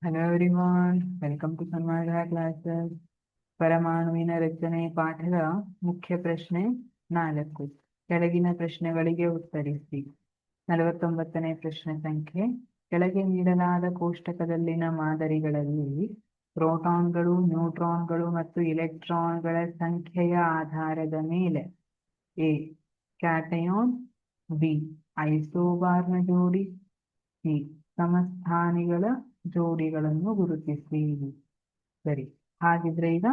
Hello everyone, welcome to Sanmarga classes. ಪರಮಾಣುವಿನ ರಚನೆ ಪಾಠದ ಮುಖ್ಯ ಪ್ರಶ್ನೆ 4. ಕೆಳಗಿನ ಪ್ರಶ್ನೆಗಳಿಗೆ ಉತ್ತರಿಸಿ. 49ನೇ ಪ್ರಶ್ನೆ ಸಂಖ್ಯೆ. ಕೆಳಗೆ ನೀಡಲಾದ ಕೋಷ್ಟಕದಲ್ಲಿನ ಮಾದರಿಗಳಲ್ಲಿ ಪ್ರೋಟಾನ್ಗಳು, ನ್ಯೂಟ್ರಾನ್ಗಳು ಮತ್ತು ಇಲೆಕ್ಟ್ರಾನ್ಗಳ ಸಂಖ್ಯೆಯ ಆಧಾರದ ಮೇಲೆ ಎ ಕ್ಯಾಟಯಾನ್, ಬಿ ಐಸೋಬಾರ್ನ ಜೋಡಿ, ಸಿ ಸಮಸ್ಥಾನಿಗಳ ಜೋಡಿಗಳನ್ನು ಗುರುತಿಸಿ. ಸರಿ, ಹಾಗಿದ್ರೆ ಈಗ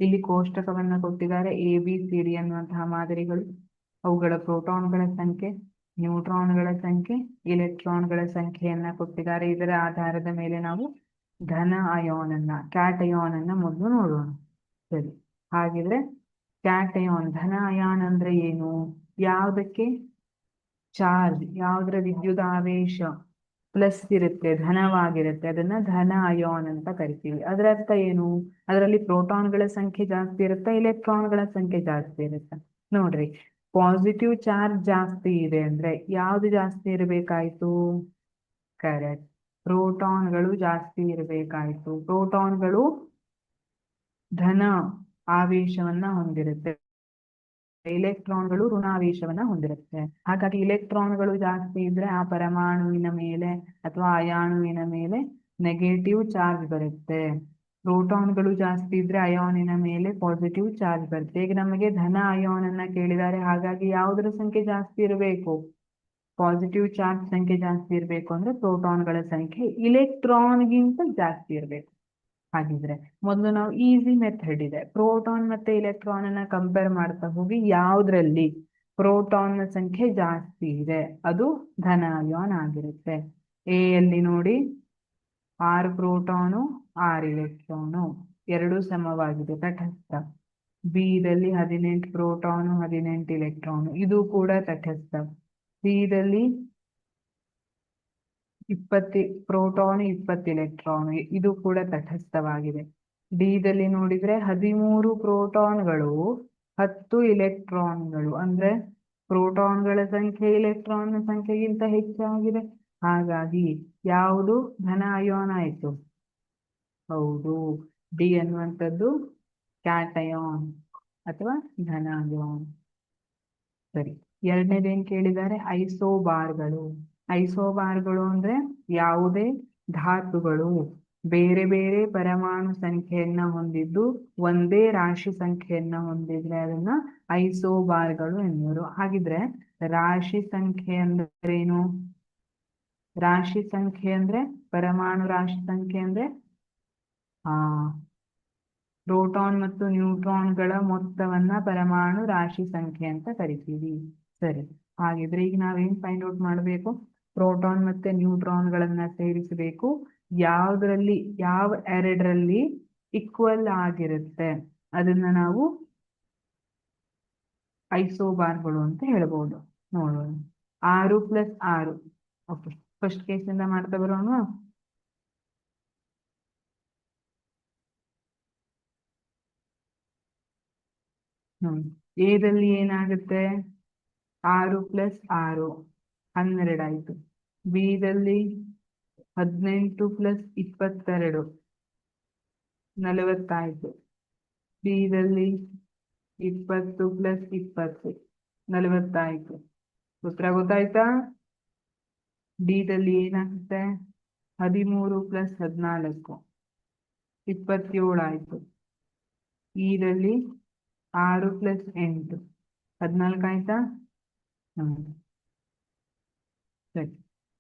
ಇಲ್ಲಿ ಕೋಷ್ಟಕವನ್ನ ಕೊಟ್ಟಿದ್ದಾರೆ. ಎ ಬಿ ಸಿ ಡಿ ಅನ್ನುವಂತಹ ಮಾದರಿಗಳು, ಅವುಗಳ ಪ್ರೋಟಾನ್ಗಳ ಸಂಖ್ಯೆ, ನ್ಯೂಟ್ರಾನ್ಗಳ ಸಂಖ್ಯೆ, ಇಲೆಕ್ಟ್ರಾನ್ಗಳ ಸಂಖ್ಯೆಯನ್ನ ಕೊಟ್ಟಿದ್ದಾರೆ. ಇದರ ಆಧಾರದ ಮೇಲೆ ನಾವು ಧನ ಅಯಾನ್ ಅನ್ನ, ಕ್ಯಾಟಯಾನ್ ಅನ್ನ ಮೊದಲು ನೋಡೋಣ. ಸರಿ, ಹಾಗಿದ್ರೆ ಕ್ಯಾಟಯಾನ್ ಧನ ಅಯಾನ್ ಅಂದ್ರೆ ಏನು? ಯಾವುದಕ್ಕೆ ಚಾರ್ಜ್, ಯಾವುದರ ವಿದ್ಯುದಾವೇಶ ಪ್ಲಸ್ ಇರುತ್ತೆ, ಧನವಾಗಿರುತ್ತೆ, ಅದನ್ನ ಧನ ಅಯಾನ್ ಅಂತ ಕರಿತೀವಿ. ಅದರ ಅರ್ಥ ಏನು? ಅದರಲ್ಲಿ ಪ್ರೋಟಾನ್ಗಳ ಸಂಖ್ಯೆ ಜಾಸ್ತಿ ಇರುತ್ತೆ, ಇಲೆಕ್ಟ್ರಾನ್ಗಳ ಸಂಖ್ಯೆ ಜಾಸ್ತಿ ಇರುತ್ತೆ. ನೋಡ್ರಿ, ಪಾಸಿಟಿವ್ ಚಾರ್ಜ್ ಜಾಸ್ತಿ ಇದೆ ಅಂದ್ರೆ ಯಾವ್ದು ಜಾಸ್ತಿ ಇರಬೇಕಾಯ್ತು? ಕರೆಕ್ಟ್, ಪ್ರೋಟಾನ್ಗಳು ಜಾಸ್ತಿ ಇರಬೇಕಾಯ್ತು. ಪ್ರೋಟಾನ್ಗಳು ಧನ ಆವೇಶವನ್ನ ಹೊಂದಿರುತ್ತೆ, ಇಲೆಕ್ಟ್ರಾನ್ಗಳು ಋಣಾವೇಶವನ್ನ ಹೊಂದಿರುತ್ತೆ. ಹಾಗಾಗಿ ಇಲೆಕ್ಟ್ರಾನ್ಗಳು ಜಾಸ್ತಿ ಇದ್ರೆ ಆ ಪರಮಾಣುವಿನ ಮೇಲೆ ಅಥವಾ ಅಯಾಣುವಿನ ಮೇಲೆ ನೆಗೆಟಿವ್ ಚಾರ್ಜ್ ಬರುತ್ತೆ. ಪ್ರೋಟಾನ್ಗಳು ಜಾಸ್ತಿ ಇದ್ರೆ ಅಯಾನಿನ ಮೇಲೆ ಪಾಸಿಟಿವ್ ಚಾರ್ಜ್ ಬರುತ್ತೆ. ಈಗ ನಮಗೆ ಧನ ಅಯಾನ್ ಅನ್ನ ಕೇಳಿದ್ದಾರೆ, ಹಾಗಾಗಿ ಯಾವುದರ ಸಂಖ್ಯೆ ಜಾಸ್ತಿ ಇರಬೇಕು? ಪಾಸಿಟಿವ್ ಚಾರ್ಜ್ ಸಂಖ್ಯೆ ಜಾಸ್ತಿ ಇರಬೇಕು ಅಂದ್ರೆ ಪ್ರೋಟಾನ್ಗಳ ಸಂಖ್ಯೆ ಇಲೆಕ್ಟ್ರಾನ್ಗಿಂತ ಜಾಸ್ತಿ ಇರಬೇಕು. ಹಾಗಿದ್ರೆ ಮೊದಲು ನಾವು ಈಸಿ ಮೆಥಡ್ ಇದೆ, ಪ್ರೋಟಾನ್ ಮತ್ತೆ ಇಲೆಕ್ಟ್ರಾನ್ ಅನ್ನ ಕಂಪೇರ್ ಮಾಡ್ತಾ ಹೋಗಿ ಯಾವ್ದ್ರಲ್ಲಿ ಪ್ರೋಟಾನ್ ನ ಸಂಖ್ಯೆ ಜಾಸ್ತಿ ಇದೆ ಅದು ಧನ ಅಯಾನ್ ಆಗಿರುತ್ತೆ. ಎ ಯಲ್ಲಿ ನೋಡಿ 6 ಪ್ರೋಟಾನು 6 ಇಲೆಕ್ಟ್ರಾನು, ಎರಡು ಸಮವಾಗಿದೆ, ತಟಸ್ಥ. ಬಿ ದಲ್ಲಿ 18 ಪ್ರೋಟಾನು 18 ಇಲೆಕ್ಟ್ರಾನು, ಇದು ಕೂಡ ತಟಸ್ಥ. ಸಿ ದಲ್ಲಿ 20 ಪ್ರೋಟಾನ್ 20 ಇಲೆಕ್ಟ್ರಾನ್, ಇದು ಕೂಡ ತಟಸ್ಥವಾಗಿದೆ. ಡಿ ದಲ್ಲಿ ನೋಡಿದ್ರೆ 13 ಪ್ರೋಟಾನ್ಗಳು 10 ಇಲೆಕ್ಟ್ರಾನ್ಗಳು, ಅಂದ್ರೆ ಪ್ರೋಟಾನ್ಗಳ ಸಂಖ್ಯೆ ಇಲೆಕ್ಟ್ರಾನ್ ಸಂಖ್ಯೆಗಿಂತ ಹೆಚ್ಚಾಗಿದೆ. ಹಾಗಾಗಿ ಯಾವುದು ಧನ ಅಯಾನ್ ಆಯಿತು? ಹೌದು, ಡಿ ಅನ್ನುವಂಥದ್ದು ಕ್ಯಾಟಯಾನ್ ಅಥವಾ ಧನ ಅಯಾನ್. ಸರಿ, ಎರಡನೇದೇನ್ ಕೇಳಿದ್ದಾರೆ? ಐಸೋಬಾರ್ಗಳು. ಐಸೋಬಾರ್ಗಳು ಅಂದ್ರೆ ಯಾವುದೇ ಧಾತುಗಳು ಬೇರೆ ಬೇರೆ ಪರಮಾಣು ಸಂಖ್ಯೆಯನ್ನ ಹೊಂದಿದ್ದು ಒಂದೇ ರಾಶಿ ಸಂಖ್ಯೆಯನ್ನ ಹೊಂದಿದ್ರೆ ಅದನ್ನ ಐಸೋಬಾರ್ಗಳು ಎನ್ನುವರು. ಹಾಗಿದ್ರೆ ರಾಶಿ ಸಂಖ್ಯೆ ಅಂದ್ರೇನು? ರಾಶಿ ಸಂಖ್ಯೆ ಅಂದ್ರೆ ಪರಮಾಣು ರಾಶಿ ಸಂಖ್ಯೆ ಅಂದ್ರೆ ಪ್ರೋಟಾನ್ ಮತ್ತು ನ್ಯೂಟ್ರಾನ್ಗಳ ಮೊತ್ತವನ್ನ ಪರಮಾಣು ರಾಶಿ ಸಂಖ್ಯೆ ಅಂತ ಕರಿತೀವಿ. ಸರಿ, ಹಾಗಿದ್ರೆ ಈಗ ನಾವೇನ್ ಫೈಂಡ್ ಔಟ್ ಮಾಡಬೇಕು? ಪ್ರೋಟಾನ್ ಮತ್ತೆ ನ್ಯೂಟ್ರಾನ್ಗಳನ್ನ ಸೇರಿಸಬೇಕು. ಯಾವ್ದ್ರಲ್ಲಿ, ಯಾವ ಎರಡರಲ್ಲಿ ಈಕ್ವಲ್ ಆಗಿರುತ್ತೆ ಅದನ್ನ ನಾವು ಐಸೋಬಾರ್ಗಳು ಅಂತ ಹೇಳ್ಬೋದು. ನೋಡೋಣ, 6 + 6. ಓಕೆ, ಫಸ್ಟ್ ಕೇಸಿಂದ ಮಾಡ್ತಾ ಬರೋಣ. ಎದಲ್ಲಿ ಏನಾಗುತ್ತೆ? 6 + 6 12 ಆಯ್ತು. ಬಿ ದಲ್ಲಿ 18 + 22 40 ಆಯ್ತು. ಸಿ ದಲ್ಲಿ 20 + 20 40 ಆಯ್ತು. ಉತ್ತರ ಗೊತ್ತಾಯ್ತಾ? ಡಿ ದಲ್ಲಿ ಏನಾಗುತ್ತೆ? 13 + 14 27 ಆಯ್ತು. ಈ ದಲ್ಲಿ 6 + 8 14 ಆಯ್ತಾ? ಸರಿ,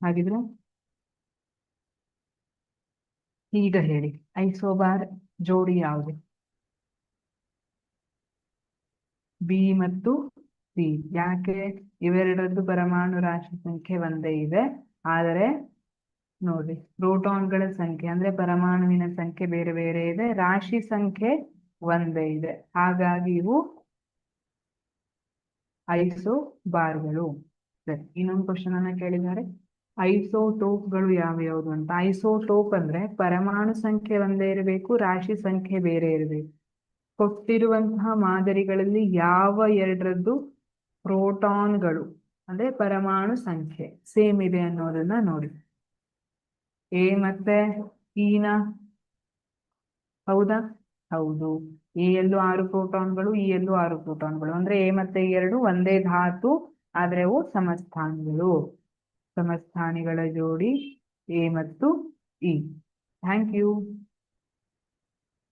ಹಾಗಿದ್ರೆ ಈಗ ಹೇಳಿ, ಐಸೋಬಾರ್ ಜೋಡಿ ಯಾವುದು? ಬಿ ಮತ್ತು ಸಿ. ಯಾಕೆ? ಇವೆರಡರದ್ದು ಪರಮಾಣು ರಾಶಿ ಸಂಖ್ಯೆ ಒಂದೇ ಇದೆ, ಆದರೆ ನೋಡಿ ಪ್ರೋಟಾನ್ಗಳ ಸಂಖ್ಯೆ ಅಂದ್ರೆ ಪರಮಾಣುವಿನ ಸಂಖ್ಯೆ ಬೇರೆ ಬೇರೆ ಇದೆ, ರಾಶಿ ಸಂಖ್ಯೆ ಒಂದೇ ಇದೆ. ಹಾಗಾಗಿ ಇವು ಐಸೋಬಾರ್ಗಳು. ಸರಿ, ಇನ್ನೊಂದು ಕ್ವಶನ್ ಅನ್ನ ಕೇಳಿದ್ದಾರೆ, ಐಸೋಟೋಪ್ಗಳು ಯಾವ್ಯಾವುದು ಅಂತ. ಐಸೋಟೋಪ್ ಅಂದ್ರೆ ಪರಮಾಣು ಸಂಖ್ಯೆ ಒಂದೇ ಇರಬೇಕು, ರಾಶಿ ಸಂಖ್ಯೆ ಬೇರೆ ಇರಬೇಕು. ಕೊಟ್ಟಿರುವಂತಹ ಮಾದರಿಗಳಲ್ಲಿ ಯಾವ ಎರಡರದ್ದು ಪ್ರೋಟಾನ್ಗಳು ಅಂದ್ರೆ ಪರಮಾಣು ಸಂಖ್ಯೆ ಸೇಮ್ ಇದೆ ಅನ್ನೋದನ್ನ ನೋಡಿ. ಎ ಮತ್ತೆ ಈನ ಹೌದಾ? ಹೌದು. ಎ ಯಲ್ಲೂ 6 ಪ್ರೋಟಾನ್ಗಳು, ಇ ಯಲ್ಲೂ 6 ಪ್ರೋಟಾನ್ಗಳು. ಅಂದ್ರೆ ಎ ಮತ್ತೆ ಇ ಎರಡು ಒಂದೇ ಧಾತು, ಆದ್ರೆ ಅವು ಸಮಸ್ಥಾನಿಗಳು. ಸಮಸ್ಥಾನಿಗಳ ಜೋಡಿ ಎ ಮತ್ತು ಇ. Thank you.